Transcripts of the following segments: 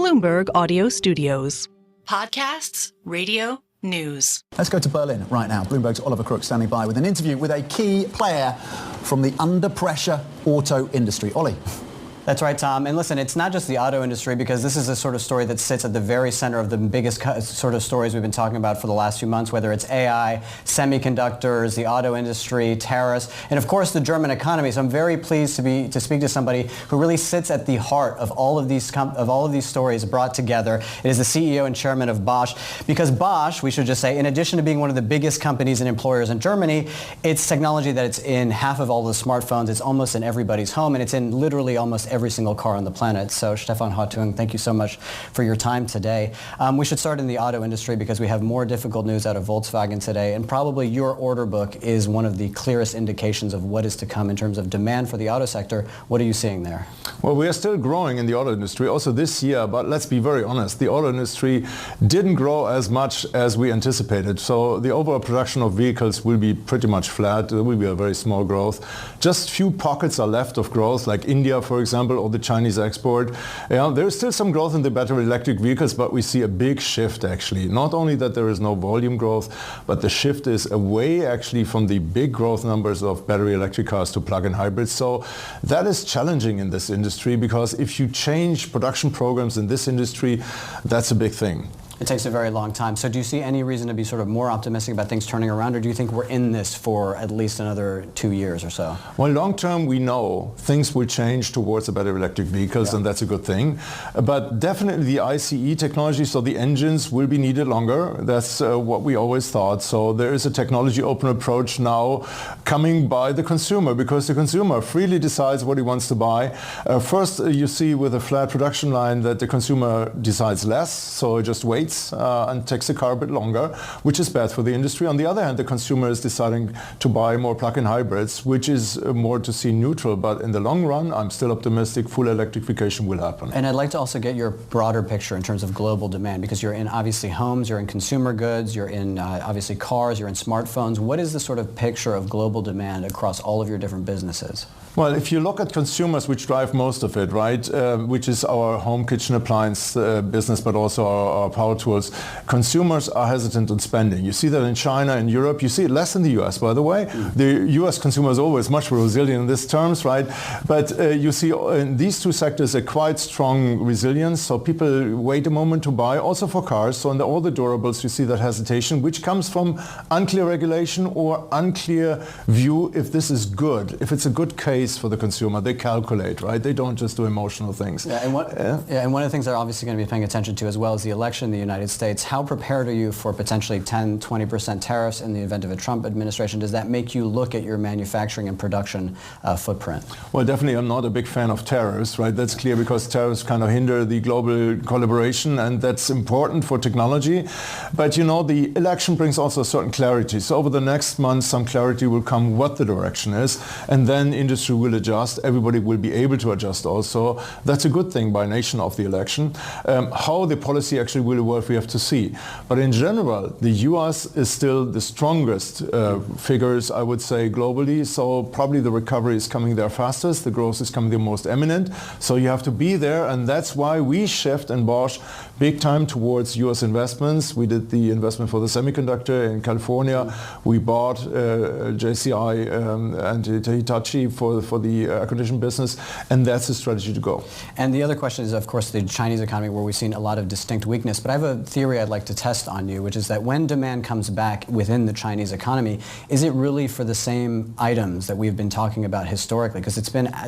Bloomberg Audio Studios. Podcasts, radio, news. Let's go to Berlin right now. Bloomberg's Oliver Crook standing by with an interview with a key player from the under-pressure auto industry. Ollie. That's right, Tom. And listen, it's not just the auto industry, because this is a sort of story that sits at the very center of the biggest sort of stories we've been talking about for the last few months, whether it's AI, semiconductors, the auto industry, tariffs, and of course the German economy. So I'm very pleased to speak to somebody who really sits at the heart of all of these stories brought together. It is the CEO and chairman of Bosch, because Bosch, we should just say, in addition to being one of the biggest companies and employers in Germany, it's technology that it's in half of all the smartphones. It's almost in everybody's home, and it's in literally almost every single car on the planet. So Stefan Hartung, thank you so much for your time today. We should start in the auto industry because we have more difficult news out of Volkswagen today, and probably your order book is one of the clearest indications of what is to come in terms of demand for the auto sector. What are you seeing there? Well, we are still growing in the auto industry also this year, but let's be very honest, the auto industry didn't grow as much as we anticipated. So the overall production of vehicles will be pretty much flat. There will be a very small growth. Just few pockets are left of growth, like India, for example, or the Chinese export. There is still some growth in the battery electric vehicles, but we see a big shift actually. Not only that there is no volume growth, but the shift is away actually from the big growth numbers of battery electric cars to plug-in hybrids. So that is challenging in this industry, because if you change production programs in this industry, that's a big thing. It takes a very long time. So do you see any reason to be sort of more optimistic about things turning around, or do you think we're in this for at least another 2 years or so? Well, long term, we know things will change towards the battery electric vehicles, and that's a good thing. But definitely the ICE technology, so the engines will be needed longer. That's what we always thought. So there is a technology open approach now coming by the consumer, because the consumer freely decides what he wants to buy. First, you see with a flat production line that the consumer decides less, so he just waits and takes the car a bit longer, which is bad for the industry. On the other hand, the consumer is deciding to buy more plug-in hybrids, which is more to see neutral. But in the long run, I'm still optimistic full electrification will happen. And I'd like to also get your broader picture in terms of global demand, because you're in obviously homes, you're in consumer goods, you're in obviously cars, you're in smartphones. What is the sort of picture of global demand across all of your different businesses? Well, if you look at consumers, which drive most of it, right, which is our home kitchen appliance business, but also our power tools, consumers are hesitant on spending. You see that in China and Europe. You see it less in the US, by the way. The US consumer is always much more resilient in these terms, right? But you see in these two sectors a quite strong resilience. So people wait a moment to buy, also for cars. So in all the durables, you see that hesitation, which comes from unclear regulation or unclear view if this is good, if it's a good case for the consumer. They calculate, right? They don't just do emotional things. And one of the things they're obviously going to be paying attention to as well is the election in the United States. How prepared are you for potentially 10, 20% tariffs in the event of a Trump administration? Does that make you look at your manufacturing and production footprint? Well, definitely I'm not a big fan of tariffs, right? That's clear, because tariffs kind of hinder the global collaboration, and that's important for technology. But you know, the election brings also a certain clarity. So over the next month, some clarity will come what the direction is, and then industry will adjust. Everybody will be able to adjust also. That's a good thing by nation of the election. How the policy actually will evolve, we have to see. But in general, the US is still the strongest figures, I would say, globally. So probably the recovery is coming there fastest. The growth is coming the most eminent. So you have to be there, and that's why we shift in Bosch big time towards US investments. We did the investment for the semiconductor in California. We bought JCI and Hitachi for the air conditioning business, and that's the strategy to go. And the other question is, of course, the Chinese economy, where we've seen a lot of distinct weakness. But I have a theory I'd like to test on you, which is that when demand comes back within the Chinese economy, is it really for the same items that we've been talking about historically? Because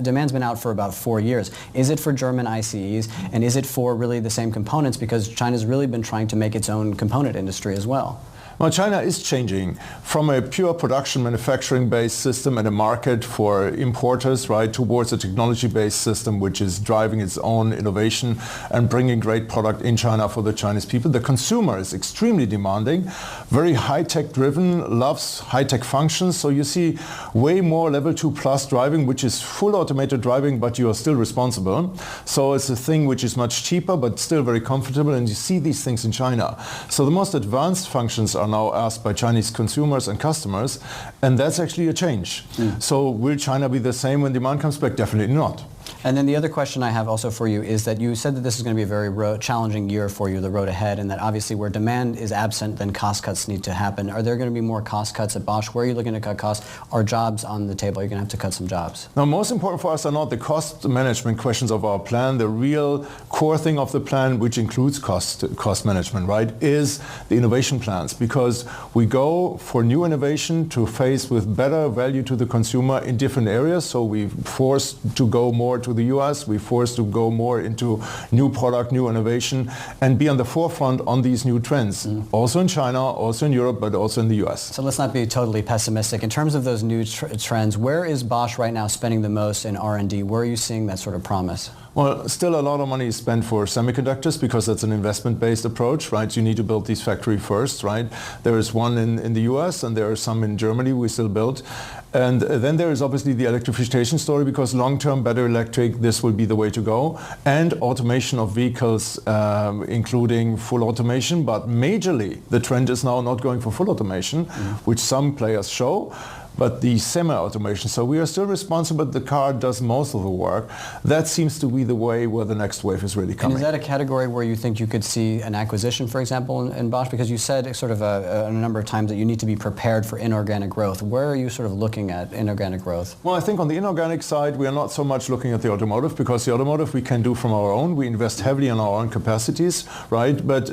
demand's been out for about 4 years. Is it for German ICEs, and is it for really the same components? Because China's really been trying to make its own component industry as well. Well, China is changing from a pure production manufacturing-based system and a market for importers, right, towards a technology-based system which is driving its own innovation and bringing great product in China for the Chinese people. The consumer is extremely demanding, very high-tech driven, loves high-tech functions. So you see way more level 2+ driving, which is full automated driving, but you are still responsible. So it's a thing which is much cheaper, but still very comfortable. And you see these things in China. So the most advanced functions are now asked by Chinese consumers and customers, and that's actually a change. So will China be the same when demand comes back? Definitely not. And then the other question I have also for you is that you said that this is going to be a very challenging year for you, the road ahead, and that obviously where demand is absent, then cost cuts need to happen. Are there going to be more cost cuts at Bosch? Where are you looking to cut costs? Are jobs on the table? You're going to have to cut some jobs. Now, most important for us are not the cost management questions of our plan. The real core thing of the plan, which includes cost management, right, is the innovation plans, because we go for new innovation to face with better value to the consumer in different areas. So we're forced to go more to the US, we're forced to go more into new product, new innovation, and be on the forefront on these new trends, also in China, also in Europe, but also in the US. So let's not be totally pessimistic. In terms of those new trends, where is Bosch right now spending the most in R&D? Where are you seeing that sort of promise? Well, still a lot of money is spent for semiconductors because that's an investment-based approach, right? You need to build these factories first, right? There is one in the US and there are some in Germany we still build. And then there is obviously the electrification story, because long-term battery electric, this will be the way to go. And automation of vehicles, including full automation. But majorly, the trend is now not going for full automation, which some players show, but the semi-automation. So we are still responsible, but the car does most of the work. That seems to be the way where the next wave is really coming. And is that a category where you think you could see an acquisition, for example, in Bosch? Because you said sort of a number of times that you need to be prepared for inorganic growth. Where are you sort of looking at inorganic growth? Well, I think on the inorganic side, we are not so much looking at the automotive, because the automotive we can do from our own. We invest heavily in our own capacities, right? But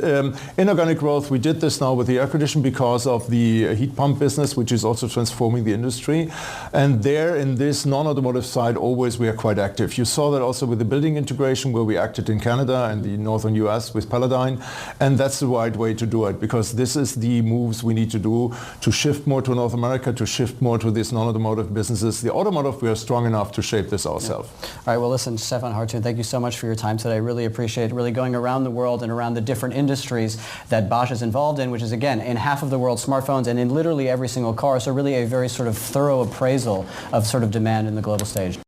inorganic growth, we did this now with the air condition because of the heat pump business, which is also transforming the industry. And there in this non-automotive side, always we are quite active. You saw that also with the building integration, where we acted in Canada and the northern US with Paladine. And that's the right way to do it, because this is the moves we need to do to shift more to North America, to shift more to these non-automotive businesses. The automotive, we are strong enough to shape this ourselves. Yeah. All right, well listen, Stefan Hartung, thank you so much for your time today. I really appreciate really going around the world and around the different industries that Bosch is involved in, which is again in half of the world's smartphones and in literally every single car. So really a very sort of thorough appraisal of sort of demand in the global stage.